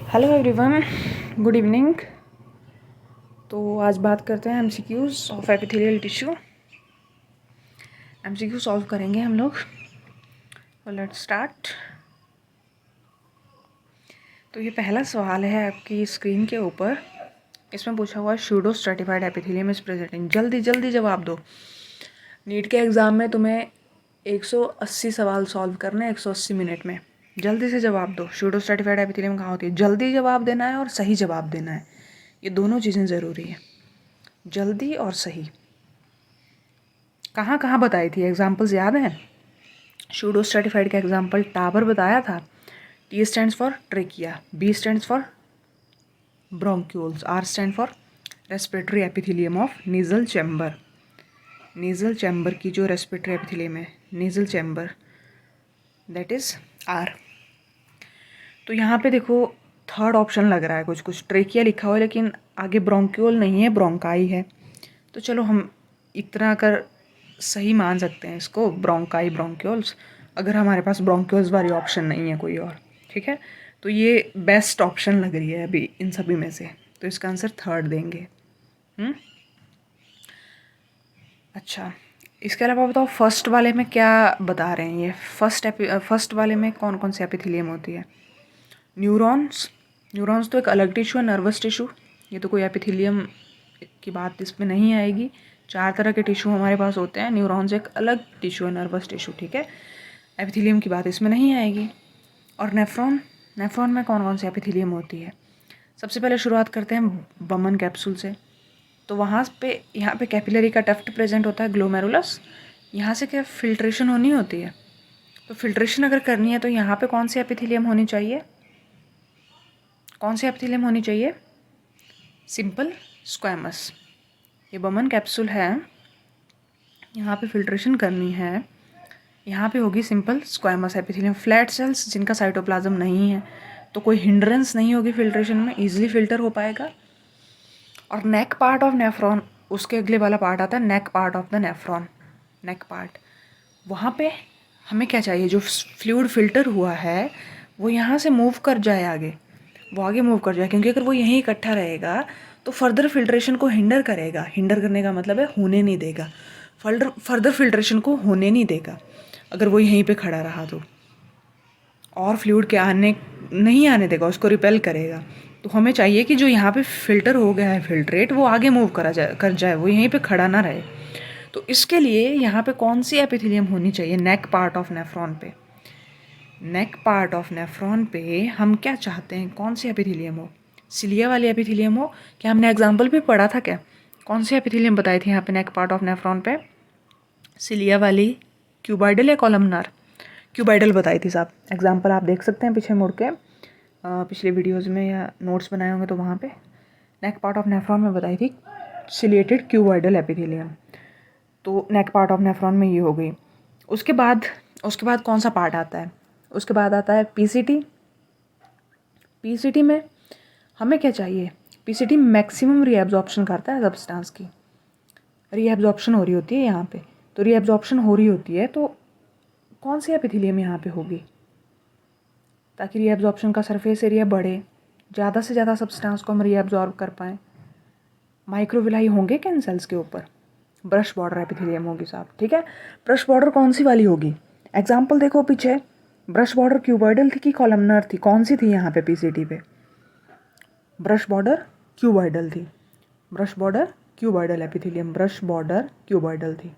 Hello everyone, good evening. तो आज बात करते हैं MCQs of epithelial tissue. MCQ solve करेंगे हम लोग। Let's start. तो ये पहला सवाल है आपकी स्क्रीन के ऊपर। इसमें पूछा हुआ है pseudo stratified epithelium is presenting. जल्दी जल्दी जवाब दो। नीट के एग्ज़ाम में तुम्हें 180 सवाल सॉल्व करने हैं 180 मिनट में। जल्दी से जवाब दो। सूडो स्ट्रैटिफाइड एपिथेलियम कहाँ होती है? जल्दी जवाब देना है और सही जवाब देना है। ये दोनों चीज़ें ज़रूरी है, जल्दी और सही। कहाँ कहाँ बताई थी? एग्जाम्पल्स याद हैं? सूडो स्ट्रैटिफाइड का एग्जाम्पल टावर बताया था। T stands for trachea, B stands for bronchioles, R stand for respiratory epithelium of nasal chamber. Nasal chamber की जो रेस्पिरेटरी एपिथेलियम है, nasal chamber, that is R. तो यहाँ पे देखो थर्ड ऑप्शन लग रहा है, कुछ कुछ ट्रेकिया लिखा हुआ है लेकिन आगे ब्रोंक्यूल नहीं है, ब्रोंकाई है। तो चलो हम इतना कर सही मान सकते हैं इसको, ब्रोंकाई ब्रोंक्यूल्स, अगर हमारे पास ब्रोंक्यूल्स वाली ऑप्शन नहीं है कोई और। ठीक है, तो ये बेस्ट ऑप्शन लग रही है अभी इन सभी में से, तो इसका आंसर थर्ड देंगे। अच्छा, इसके अलावा बताओ फर्स्ट वाले में क्या बता रहे हैं ये? फर्स्ट वाले में कौन कौन सी एपिथेलियम होती है? न्यूरॉन्स। न्यूरॉन्स तो एक अलग टिश्यू है, नर्वस टिश्यू। ये तो कोई एपिथेलियम की बात इसमें नहीं आएगी। 4 तरह के टिश्यू हमारे पास होते हैं, न्यूरॉन्स एक अलग टिश्यू है, नर्वस टिश्यू। ठीक है, एपिथेलियम की बात इसमें नहीं आएगी। और नेफ्रॉन, नेफ्रॉन में कौन कौन सी एपिथेलियम होती है? सबसे पहले शुरुआत करते हैं बमन कैप्सूल से। तो वहाँ पे यहाँ पे कैपिलरी का टफ्ट प्रेजेंट होता है, ग्लोमेरुलस। यहाँ से क्या फिल्ट्रेशन होनी होती है? तो फिल्ट्रेशन अगर करनी है तो यहाँ पे कौन सी एपिथेलियम होनी चाहिए? कौन सी एपिथेलियम होनी चाहिए? Simple squamous. ये बमन कैप्सूल है, यहाँ पे फिल्ट्रेशन करनी है, यहाँ पे होगी simple squamous epithelium. Flat sales जिनका साइटोप्लाज्म नहीं है तो कोई हिंड्रेंस नहीं होगी फिल्ट्रेशन में, इजीली फिल्टर हो पाएगा। और नेक पार्ट ऑफ नेफ्रॉन, उसके अगले वाला पार्ट आता है neck part of the nephron. Neck part, वहाँ पे हमें क्या चाहिए? जो फ्लूइड फिल्टर हुआ है वो यहाँ से मूव कर जाए आगे, वो आगे मूव कर जाए, क्योंकि अगर वो यहीं इकट्ठा रहेगा तो फर्दर फिल्ट्रेशन को हिंडर करेगा। हिंडर करने का मतलब है होने नहीं देगा, फर्दर फिल्ट्रेशन को होने नहीं देगा अगर वो यहीं पे खड़ा रहा तो, और फ्लूइड के आने नहीं आने देगा, उसको रिपेल करेगा। तो हमें चाहिए कि जो यहाँ पे फिल्टर हो गया है, फिल्ट्रेट, वो आगे मूव कर जाए, वो यहीं पे खड़ा ना रहे। तो इसके लिए यहाँ पे कौन सी एपिथेलियम होनी चाहिए? नेक पार्ट ऑफ नेफ्रॉन पे। नेक पार्ट ऑफ नेफ्रॉन पे हम क्या चाहते हैं? कौन सी एपिथेलियम हो? सिलिया वाली एपिथेलियम हो। क्या हमने एग्जाम्पल भी पढ़ा था क्या? कौन सी एपिथेलियम बताई थी यहाँ पे नेक पार्ट ऑफ नेफ्रॉन पे? सिलिया वाली, क्यूबाइडल या कॉलमनार? क्यूबाइडल बताई थी साहब। एग्जाम्पल आप देख सकते हैं पीछे मुड़ के, पिछले वीडियोज़ में या नोट्स बनाए होंगे तो वहाँ पे नेक पार्ट ऑफ नेफ्रॉन में बताई थी सिलिएटेड क्यूबाइडल एपिथेलियम। तो नेक पार्ट ऑफ नेफ्रॉन में ये हो गई। उसके बाद कौन सा पार्ट आता है? उसके बाद आता है पीसीटी। पीसीटी में हमें क्या चाहिए? पीसीटी मैक्सिमम रीएब्जॉर्प्शन करता है सब्सटेंस की। रीएब्जॉर्प्शन हो रही होती है यहाँ पे, तो रीएब्जॉर्प्शन हो रही होती है तो कौन सी एपिथेलियम यहाँ पे होगी ताकि रीएब्जॉर्प्शन का सरफेस एरिया बढ़े, ज़्यादा से ज़्यादा सब्सटेंस को हम रीएब्जॉर्ब कर पाएँ? माइक्रोविलाई होंगे क्या इन सेल्स के ऊपर? ब्रश बॉर्डर एपिथेलियम होगी साहब। ठीक है, ब्रश बॉर्डर कौन सी वाली होगी? एग्जाम्पल देखो पीछे, ब्रश बॉर्डर क्यूबॉइडल थी कि कॉलमनर थी? कौन सी थी यहाँ पे पीसीटी पे? ब्रश बॉर्डर क्यूबॉइडल थी। Brush border cuboidal epithelium, brush border cuboidal थी।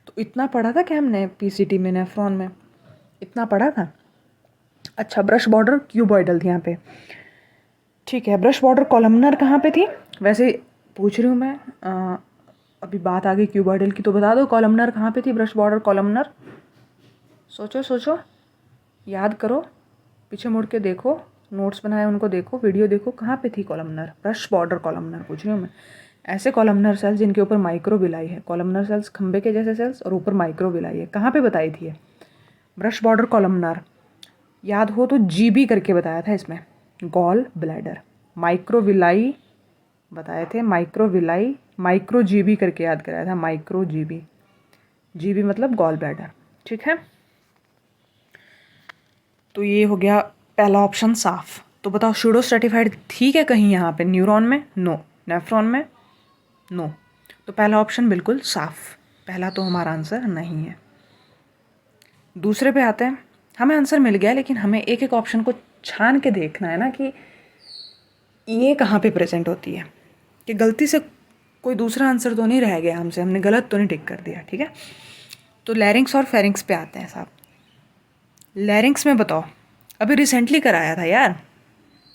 तो इतना पढ़ा था क्या हमने पीसीटी में, नेफ्रॉन में? इतना पढ़ा था। अच्छा, ब्रश बॉर्डर क्यूबॉइडल थी यहाँ पे। ठीक है, ब्रश बॉर्डर कॉलमनर कहाँ पे थी? वैसे पूछ रही हूँ मैं, अभी बात आ गई क्यूबॉइडल की तो बता दो कॉलमनर कहाँ पे थी? ब्रश बॉर्डर कॉलमनर, सोचो सोचो, याद करो, पीछे मुड़ के देखो, नोट्स बनाए उनको देखो, वीडियो देखो, कहाँ पे थी कॉलमनर? ब्रश बॉर्डर कॉलमनर पूछ रही हूँ मैं। ऐसे कॉलमनर सेल्स जिनके ऊपर माइक्रोविलाई है, कॉलमनर सेल्स खंबे के जैसे सेल्स और ऊपर माइक्रोविलाई है, कहाँ पे बताई थी ये? Brush border columnar. याद हो तो जीबी करके बताया था इसमें, गॉल ब्लैडर। माइक्रोविलाई बताए थे, माइक्रोविलाई, माइक्रो जीबी करके याद कराया था, माइक्रो जीबी। जीबी मतलब गॉल ब्लैडर। ठीक है, तो ये हो गया पहला ऑप्शन साफ। तो बताओ सूडो स्ट्रेटिफाइड थी क्या कहीं यहाँ पे न्यूरॉन में? नो। नेफ्रॉन में? नो। तो पहला ऑप्शन बिल्कुल साफ, पहला तो हमारा आंसर नहीं है। दूसरे पे आते हैं। हमें आंसर मिल गया, लेकिन हमें एक एक ऑप्शन को छान के देखना है ना कि ये कहाँ पे प्रेजेंट होती है, कि गलती से कोई दूसरा आंसर तो नहीं रह गया हमसे, हमने गलत तो नहीं टिक कर दिया। ठीक है, तो लैरिंग्स और फेरिंग्स पे आते हैं साहब। लैरिंग्स में बताओ, अभी रिसेंटली कराया था यार,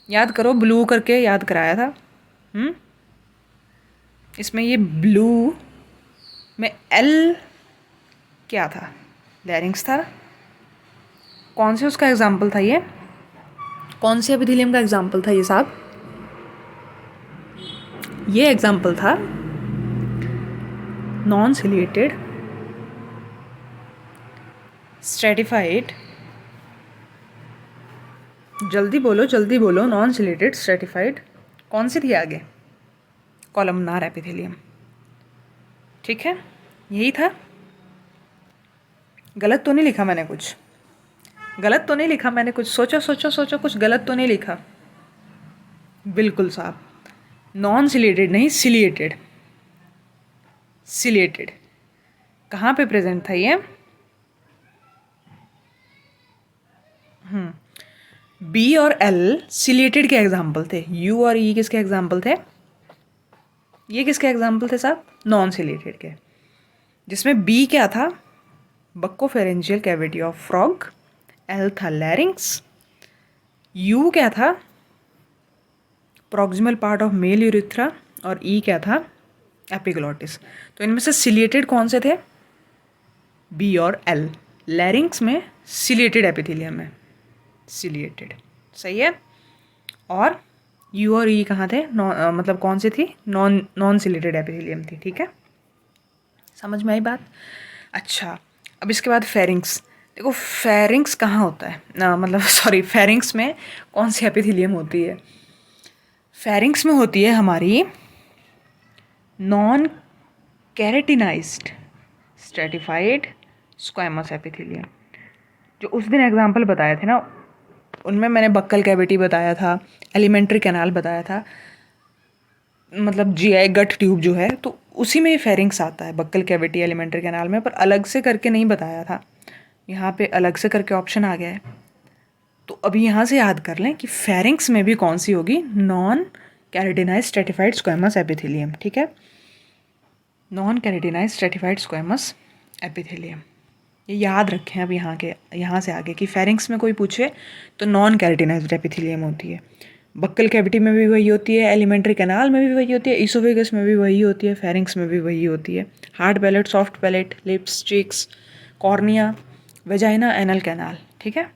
याद करो, ब्लू करके याद कराया था। इसमें ये ब्लू में एल क्या था? लैरिंग्स था। कौन से उसका एग्जाम्पल था ये? कौन से एपिथेलियम का एग्जाम्पल था ये साहब? ये एग्जाम्पल था नॉन सिलिएटेड स्ट्रेटिफाइड, जल्दी बोलो, नॉन सिलिएटेड स्ट्रेटिफाइड कौन सी थी आगे? Columnar epithelium. ठीक है, यही था। गलत तो नहीं लिखा मैंने कुछ? गलत तो नहीं लिखा मैंने कुछ? सोचो, कुछ गलत तो नहीं लिखा? बिल्कुल साहब, नॉन सिलिएटेड नहीं, सिलिएटेड। सिलिएटेड कहाँ पे प्रेजेंट था ये? बी और एल सिलिएटेड के एग्जाम्पल थे। यू और ई किसके एग्जाम्पल थे? ये किसके एग्जाम्पल थे साहब? नॉन सिलिएटेड के। जिसमें बी क्या था? Buccopharyngeal cavity of frog. L था लैरिंग्स। यू क्या था? Proximal part of male urethra. और ई क्या था? एपिग्लॉटिस। तो इनमें से सिलिएटेड कौन से थे? बी और एल। लैरिंग्स में सिलिएटेड एपिथेलियम है, सिलिएटेड, सही है। और यू और ई कहाँ थे? मतलब कौन सी थी? नॉन सिलिएटेड एपिथेलियम थी। ठीक है, समझ में आई बात? अच्छा, अब इसके बाद फेरिंग्स। देखो फेरिंग्स कहाँ होता है, मतलब सॉरी, फेरिंग्स में कौन सी एपिथेलियम होती है? फेरिंग्स में होती है हमारी non keratinised stratified squamous epithelium. जो उस दिन एग्जाम्पल बताए थे ना, उनमें मैंने बक्कल कैविटी बताया था, एलिमेंट्री कैनाल बताया था, मतलब जीआई गट ट्यूब जो है, तो उसी में फेरिंग्स आता है, बक्कल कैविटी, एलिमेंट्री कैनाल में, पर अलग से करके नहीं बताया था। यहाँ पे अलग से करके ऑप्शन आ गया है। तो अभी यहाँ से याद कर लें कि फेरिंग्स में भी कौन सी होगी? Non keratinised stratified squamous epithelium. ठीक है, non keratinised stratified squamous epithelium, ये याद रखें अब यहाँ से आगे कि फेरिंग्स में कोई पूछे तो नॉन कैरेटिनाइज्ड एपिथेलियम होती है। बक्कल कैविटी में भी वही होती है, एलिमेंट्री कैनाल में भी वही होती है, इसोफेगस में भी वही होती है, फेरिंग्स में भी वही होती है। Hard palate, soft palate, lips, cheeks, cornea, vagina, anal canal. ठीक है,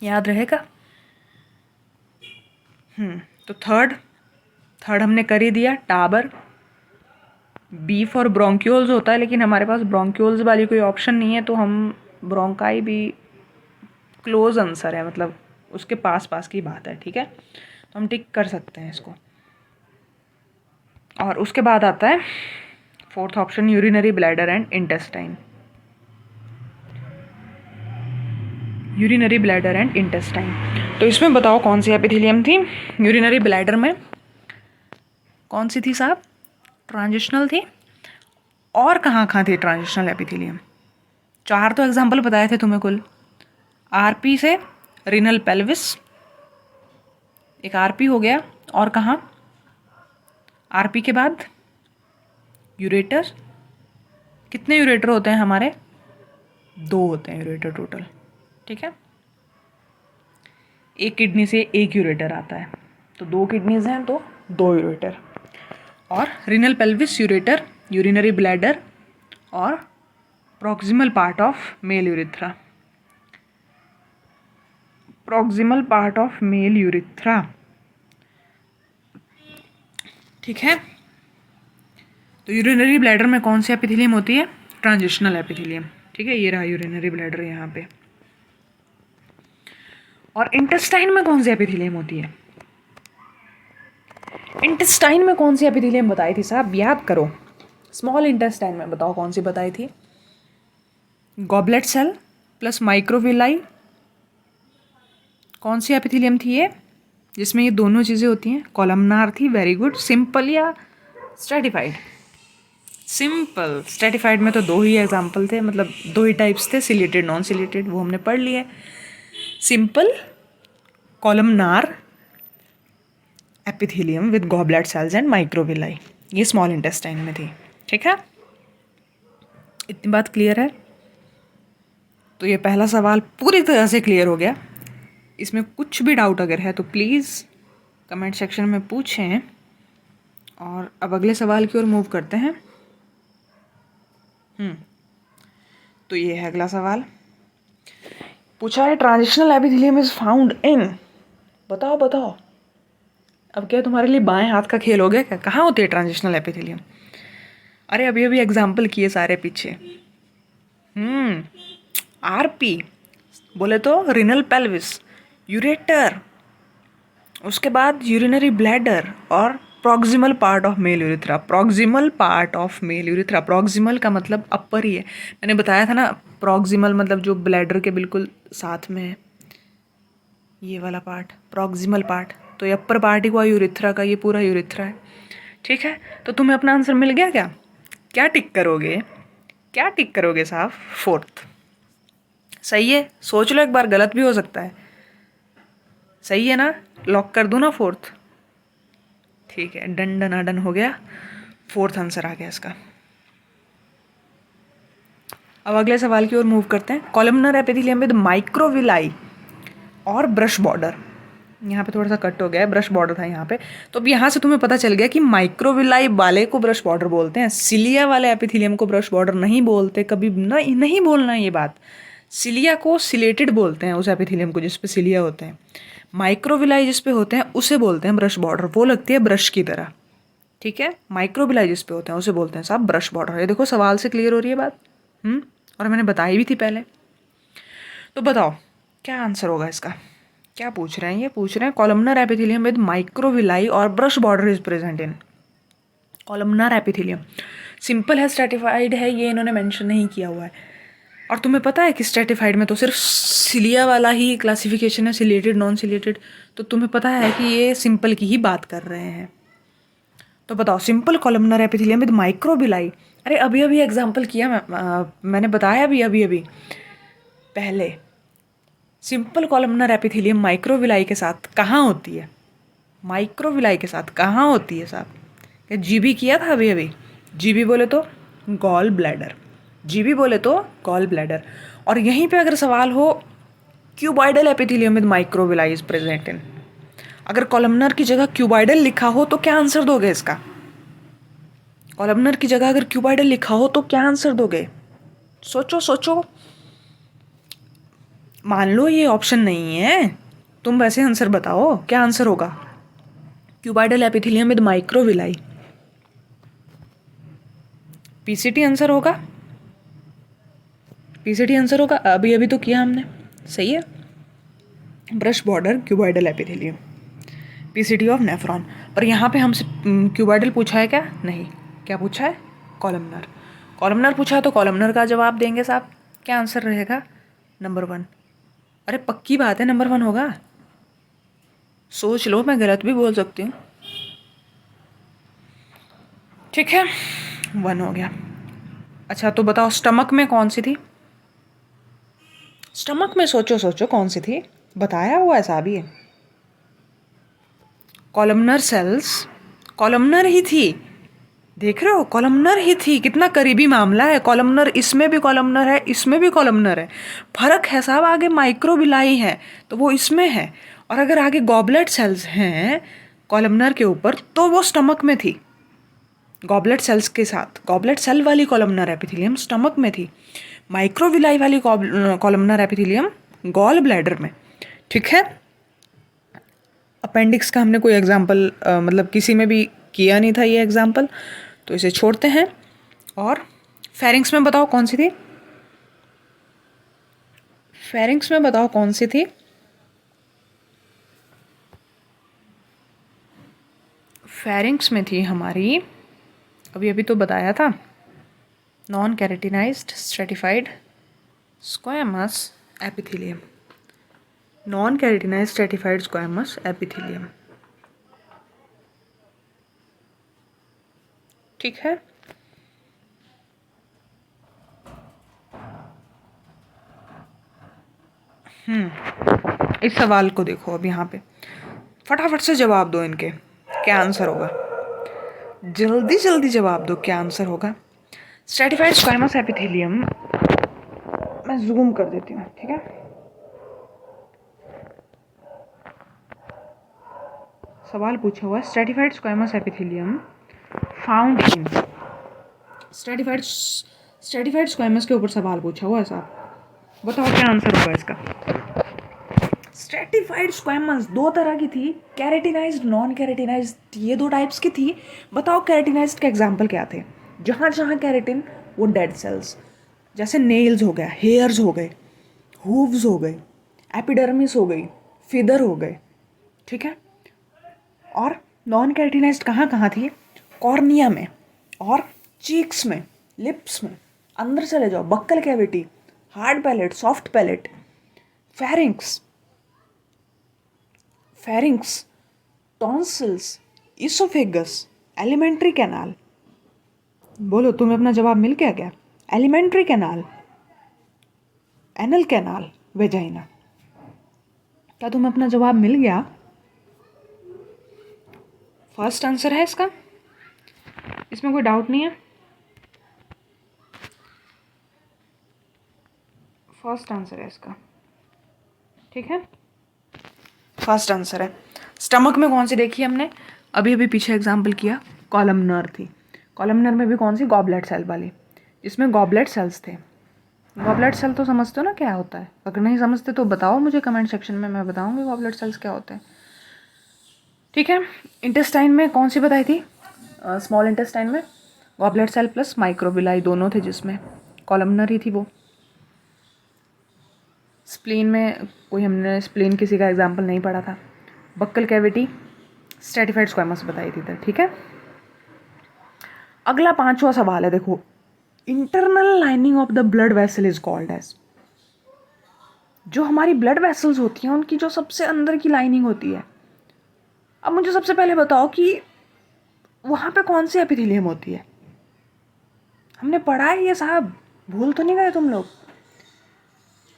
याद रहेगा। तो थर्ड हमने कर ही दिया, टाबर। बी फॉर ब्रोंक्यूल्स होता है, लेकिन हमारे पास ब्रोंक्यूल्स वाली कोई ऑप्शन नहीं है, तो हम ब्रोंकाई भी क्लोज आंसर है, मतलब उसके पास की बात है। ठीक है, तो हम टिक कर सकते हैं इसको। और उसके बाद आता है fourth option, urinary bladder and intestine. Urinary bladder and intestine, तो इसमें बताओ कौन सी एपिथेलियम थी? यूरिनरी ब्लैडर में कौन सी थी साहब? ट्रांजिशनल थी। और कहाँ थी ट्रांजिशनल एपिथेलियम? 4 तो एग्जाम्पल बताए थे तुम्हें कुल। आरपी से रिनल पेल्विस, एक आरपी हो गया, और कहाँ? आरपी के बाद यूरेटर। कितने यूरेटर होते हैं हमारे? 2 होते हैं यूरेटर टोटल। ठीक है, एक किडनी से एक यूरेटर आता है, तो 2 किडनीज हैं तो 2 यूरेटर। और renal pelvis, ureter, urinary bladder और proximal part of male urethra. Proximal part of male urethra. ठीक है, तो यूरिनरी ब्लैडर में कौन सी एपिथेलियम होती है? Transitional epithelium. ठीक है, ये रहा यूरिनरी ब्लैडर यहाँ पे। और इंटेस्टाइन में कौन सी एपिथेलियम होती है? इंटेस्टाइन में कौन सी एपिथेलियम बताई थी साहब? याद करो, स्मॉल इंटेस्टाइन में बताओ कौन सी बताई थी? गॉबलेट सेल प्लस माइक्रोविलाई, कौन सी एपिथेलियम थी ये? जिसमें ये दोनों चीज़ें होती हैं। कॉलमनार थी, वेरी गुड। सिंपल या स्ट्रेटिफाइड? सिंपल। स्ट्रेटिफाइड में तो दो ही एग्जाम्पल थे, मतलब दो ही टाइप्स थे, सिलेटेड नॉन सिलेटेड, वो हमने पढ़ लिए। Simple columnar epithelium with goblet cells and microvilli, ये स्मॉल इंटेस्टाइन में थी। ठीक है, इतनी बात क्लियर है? तो ये पहला सवाल पूरी तरह से क्लियर हो गया। इसमें कुछ भी डाउट अगर है तो प्लीज़ कमेंट सेक्शन में पूछें। और अब अगले सवाल की ओर मूव करते हैं। तो ये है अगला सवाल। पूछा है transitional epithelium is found in, बताओ बताओ। अब क्या तुम्हारे लिए बाएं हाथ का खेल हो गया क्या? कहाँ होती है ट्रांजिशनल एपिथेलियम? अरे अभी अभी एग्जाम्पल किए सारे पीछे। आरपी बोले तो रिनल पेल्विस, यूरेटर, उसके बाद यूरिनरी ब्लैडर और proximal part of male urethra. Proximal part of male urethra, proximal का मतलब अपर ही है। मैंने बताया था ना, प्रॉक्सिमल मतलब जो ब्लैडर के बिल्कुल साथ में है, ये वाला पार्ट प्रॉक्सिमल पार्ट। तो ये अपर पार्ट ही हुआ यूरिथ्रा का, ये पूरा यूरिथ्रा है। ठीक है, तो तुम्हें अपना आंसर मिल गया क्या? क्या टिक करोगे? क्या टिक करोगे साहब? फोर्थ। सही है, सोच लो एक बार, गलत भी हो सकता है। सही है ना? लॉक कर दूँ ना फोर्थ? ठीक है, डन डन डन हो गया, फोर्थ आंसर आ गया इसका। अब अगले सवाल की ओर मूव करते हैं। कॉलमनर एपिथेलियम विद माइक्रोविलाई और ब्रश बॉर्डर। यहाँ पे थोड़ा सा कट हो गया है, ब्रश बॉर्डर था यहाँ पे। तो अब यहाँ से तुम्हें पता चल गया कि माइक्रोविलाई वाले को ब्रश बॉर्डर बोलते हैं, सिलिया वाले एपिथेलियम को ब्रश बॉर्डर नहीं बोलते। कभी नहीं, नहीं बोलना ये बात। सिलिया को सिलेटेड बोलते हैं, उस एपिथेलियम को जिस पे सिलिया होते हैं। माइक्रोविलाई जिस पे होते हैं उसे बोलते हैं ब्रश बॉर्डर, वो लगती है ब्रश की तरह। ठीक है, माइक्रोविलाई जिस पे होते हैं उसे बोलते हैं साहब ब्रश बॉर्डर। ये देखो सवाल से क्लियर हो रही है बात। और मैंने बताई भी थी पहले। तो बताओ क्या आंसर होगा इसका? क्या पूछ रहे हैं? ये पूछ रहे हैं कॉलमनर एपिथेलियम विद माइक्रोविलाई और brush border is present in. Columnar epithelium simple है, स्ट्रेटिफाइड है, ये इन्होंने मेंशन नहीं किया हुआ है। और तुम्हें पता है कि स्ट्रेटिफाइड में तो सिर्फ सिलिया वाला ही क्लासिफिकेशन है, सिलेटेड नॉन सिलेटेड। तो तुम्हें पता है कि ये सिंपल की ही बात कर रहे हैं। तो बताओ, simple columnar epithelium with microvilli. अरे अभी अभी एग्जाम्पल किया मैंने बताया भी अभी अभी पहले। सिंपल कॉलमनर एपिथेलियम माइक्रोविलाई के साथ कहाँ होती है? माइक्रोविलाई के साथ कहाँ होती है साहब? क्या जीबी किया था अभी अभी? जीबी बोले तो गॉल ब्लैडर, जीबी बोले तो गॉल ब्लैडर। और यहीं पे अगर सवाल हो cuboidal epithelium with microvilli is present in, अगर कॉलमनर की जगह क्यूबॉइडल लिखा हो तो क्या आंसर दोगे इसका? कॉलमनर की जगह अगर क्यूबॉइडल लिखा हो तो क्या आंसर दोगे? सोचो सोचो। मान लो ये ऑप्शन नहीं है, तुम वैसे आंसर बताओ क्या आंसर होगा? Cuboidal epithelium with microvilli, PCT answer होगा। पीसीटी आंसर होगा, अभी अभी तो किया हमने। सही है, brush border cuboidal epithelium, PCT of nephron. पर यहाँ पे हमसे क्यूबॉइडल पूछा है क्या? नहीं। क्या पूछा है? कॉलमनर। कॉलमनर पूछा है तो कॉलमनर का जवाब देंगे साहब। क्या आंसर रहेगा? नंबर 1। अरे पक्की बात है नंबर 1 होगा। सोच लो, मैं गलत भी बोल सकती हूँ। ठीक है, 1 हो गया। अच्छा तो बताओ स्टमक में कौन सी थी? स्टमक में सोचो सोचो कौन सी थी, बताया हुआ ऐसा भी है। कॉलमनर सेल्स, कॉलमनर ही थी। देख रहे हो, कॉलमनर ही थी। कितना करीबी मामला है। कॉलमनर, इसमें भी कॉलमनर है, इसमें भी कॉलमनर है। फर्क है साहब, आगे माइक्रोविलाई है तो वो इसमें है, और अगर आगे गॉबलेट सेल्स हैं कॉलमनर के ऊपर तो वो स्टमक में थी। गॉबलेट सेल्स के साथ, गॉबलेट सेल वाली कॉलमनर एपिथेलियम स्टमक में थी, माइक्रोविलाई वाली कॉलमनर एपिथेलियम गॉल ब्लैडर में। ठीक है, अपेंडिक्स का हमने कोई एग्जाम्पल मतलब किसी में भी किया नहीं था ये एग्जाम्पल, तो इसे छोड़ते हैं। और फेरिंग्स में बताओ कौन सी थी? फेरिंग्स में बताओ कौन सी थी? फेरिंग्स में थी हमारी, अभी अभी तो बताया था, non keratinised stratified squamous epithelium. Non keratinised stratified squamous epithelium. ठीक है। इस सवाल को देखो अब यहाँ पे, फटाफट से जवाब दो इनके, क्या आंसर होगा, जल्दी जल्दी जवाब दो, क्या आंसर होगा। स्ट्रेटिफाइड स्क्वामस एपिथेलियम, मैं जूम कर देती हूँ, ठीक है। सवाल पूछा हुआ है stratified squamous epithelium found in, stratified squamous के ऊपर सवाल पूछा हुआ है साहब, बताओ क्या आंसर होगा इसका। स्ट्रेटिफाइड स्क्वामस दो तरह की थी, कैरेटिनाइज्ड नॉन कैरेटिनाइज्ड, ये दो टाइप्स की थी। बताओ कैरेटिनाइज्ड के एग्जाम्पल क्या थे। जहाँ जहाँ कैरेटिन वो डेड सेल्स, जैसे नेल्स हो गया, हेयर्स हो गए, हूव्स हो गए, एपिडर्मिस हो गई, फिदर हो गए, ठीक है। और नॉन कैरेटिनाइज्ड कहाँ कहाँ थी, कॉर्निया में और चीक्स में, लिप्स में, अंदर चले जाओ, buccal cavity, hard palate, soft palate, pharynx, tonsils, oesophagus, alimentary canal. बोलो तुम्हें अपना जवाब मिल गया क्या। Alimentary canal, anal canal, vagina. क्या तुम्हें अपना जवाब मिल गया। फर्स्ट आंसर है इसका, इसमें कोई डाउट नहीं है। फर्स्ट आंसर है इसका, ठीक है, फर्स्ट आंसर है। स्टमक में कौन सी देखी हमने, अभी अभी पीछे एग्जाम्पल किया, कॉलमनर थी। कॉलमनर में भी कौन सी, गॉबलेट सेल वाली, जिसमें गॉबलेट सेल्स थे। गॉबलेट सेल तो समझते हो ना क्या होता है, अगर नहीं समझते तो बताओ मुझे कमेंट सेक्शन में, मैं बताऊंगी गॉबलेट सेल्स क्या होते हैं, ठीक है। इंटेस्टाइन में कौन सी बताई थी, स्मॉल इंटेस्टाइन में गॉबलेट सेल प्लस माइक्रोबिलाई दोनों थे, जिसमें कॉलमनर ही थी वो। स्प्लीन में कोई हमने स्प्लीन किसी का एग्जाम्पल नहीं पढ़ा था। बक्कल कैविटी स्ट्रेटिफाइड स्क्वामस बताई थी, ठीक है। अगला पांचवा सवाल है, देखो, internal lining of the blood vessel is called as. जो हमारी ब्लड वेसल्स होती हैं उनकी जो सबसे अंदर की लाइनिंग होती है, अब मुझे सबसे पहले बताओ कि वहां पे कौन सी एपिथेलियम होती है। हमने पढ़ा है ये साहब, भूल तो नहीं गए तुम लोग।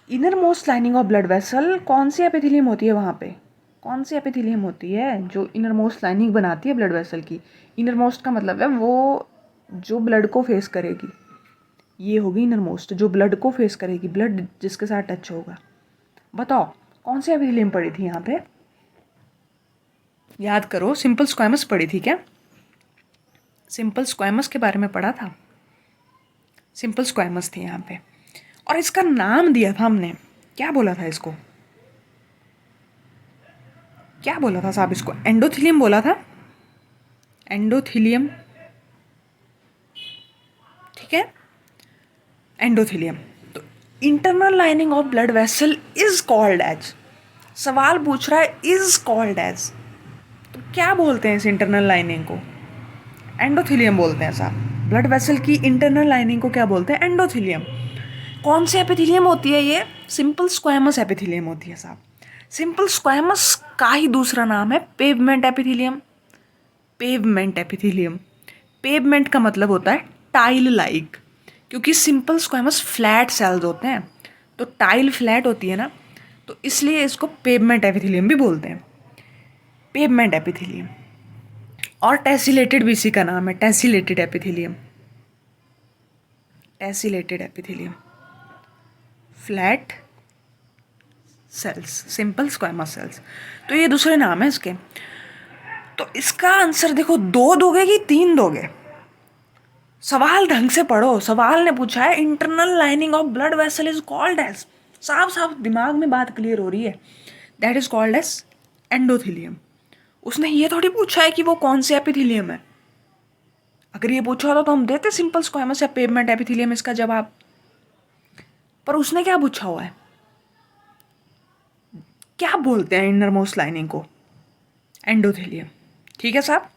Inner most lining of blood vessel, कौन सी एपिथेलियम होती है वहाँ पे, कौन सी एपिथेलियम होती है जो इनर मोस्ट लाइनिंग बनाती है ब्लड वेसल की। इनर मोस्ट का मतलब है वो जो ब्लड को फेस करेगी, ये होगी इनर मोस्ट, जो ब्लड को फेस करेगी, ब्लड जिसके साथ टच होगा। बताओ कौन सी एपिथेलियम पड़ी थी यहाँ पे, याद करो। सिंपल स्क्वामस पड़ी थी क्या, सिंपल स्क्वामस के बारे में पढ़ा था, सिंपल स्क्वामस थी यहाँ पे। और इसका नाम दिया था हमने, क्या बोला था इसको, क्या बोला था साहब इसको, एंडोथेलियम बोला था, एंडोथेलियम, ठीक है, एंडोथेलियम। तो internal lining of blood vessel is called as, सवाल पूछ रहा है इज कॉल्ड एज, तो क्या बोलते हैं इस इंटरनल लाइनिंग को, एंडोथेलियम बोलते हैं साहब। ब्लड वेसल की इंटरनल लाइनिंग को क्या बोलते हैं, एंडोथेलियम। कौन सी एपिथेलियम होती है ये, सिंपल स्क्वामस एपिथेलियम होती है साहब। सिंपल स्क्वामस का ही दूसरा नाम है pavement epithelium, pavement epithelium. Pavement का मतलब होता है टाइल लाइक, क्योंकि सिंपल स्क्वामस फ्लैट सेल्स होते हैं, तो टाइल फ्लैट होती है ना, तो इसलिए इसको पेवमेंट एपिथेलियम भी बोलते हैं, पेवमेंट एपिथेलियम। और टेसिलेटेड भी इसी का नाम है, tessellated epithelium, tessellated epithelium, flat cells, simple squamous cells, तो ये दूसरे नाम है इसके। तो इसका आंसर देखो, दो दोगे कि तीन दोगे, सवाल ढंग से पढ़ो। सवाल ने पूछा है internal lining of blood vessel is called as, साफ साफ दिमाग में बात क्लियर हो रही है, that is called as endothelium. उसने ये थोड़ी पूछा है कि वो कौन सी एपिथेलियम है, अगर ये पूछा होता तो हम देते सिंपल स्क्वामस या पेवमेंट एपिथेलियम इसका जवाब, पर उसने क्या पूछा हुआ है, क्या बोलते हैं इनर मोस्ट लाइनिंग को, एंडोथेलियम। ठीक है साहब,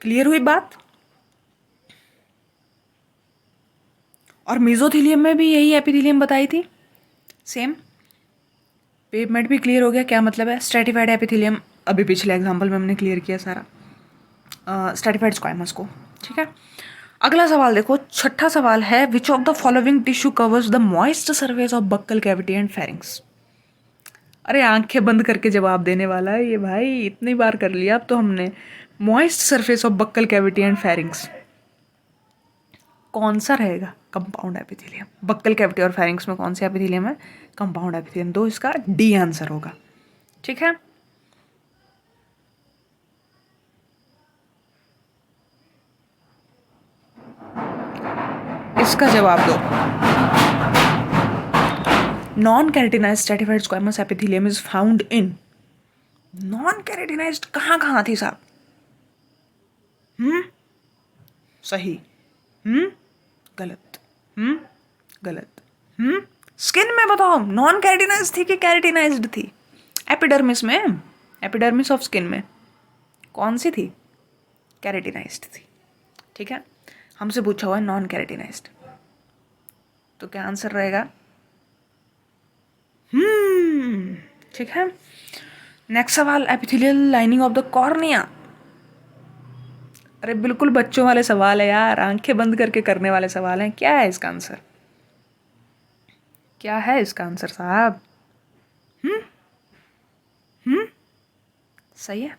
क्लियर हुई बात। और मेसोथेलियम में भी यही एपिथेलियम बताई थी, सेम। पेवमेंट भी क्लियर हो गया, क्या मतलब है? स्ट्रेटिफाइड एपिथेलियम अभी पिछले एग्जाम्पल में हमने क्लियर किया सारा स्ट्रेटिफाइड स्क्वायमस को। ठीक है, अगला सवाल देखो, छठा सवाल है, which of the following tissue covers the moist surface of buccal cavity and pharynx. अरे आंखें बंद करके जवाब देने वाला है ये भाई, इतनी बार कर लिया अब तो हमने। Moist surface of buccal cavity and pharynx कौन सा रहेगा? Compound epithelium. बक्कल कैविटी और फेरिंग्स में कौन सा एपिथेलियम है? Compound epithelium. तो इसका डी आंसर होगा। ठीक है, इसका जवाब दो। Non keratinised stratified squamous epithelium is found in. Non keratinised कहाँ कहाँ थी साहब? सही, गलत, गलत, स्किन में बताओ, नॉन कैरेटिनाइज्ड थी कि कैरेटिनाइज्ड थी? एपिडर्मिस में, एपिडर्मिस ऑफ स्किन में कौन सी थी? कैरेटिनाइज्ड थी। ठीक है, हमसे पूछा हुआ है नॉन कैरेटिनाइज्ड, तो क्या आंसर रहेगा? ठीक है, नेक्स्ट सवाल, epithelial lining of the cornea. अरे बिल्कुल बच्चों वाले सवाल है यार, आंखें बंद करके करने वाले सवाल हैं। क्या है इसका आंसर? क्या है इसका आंसर साहब? सही है।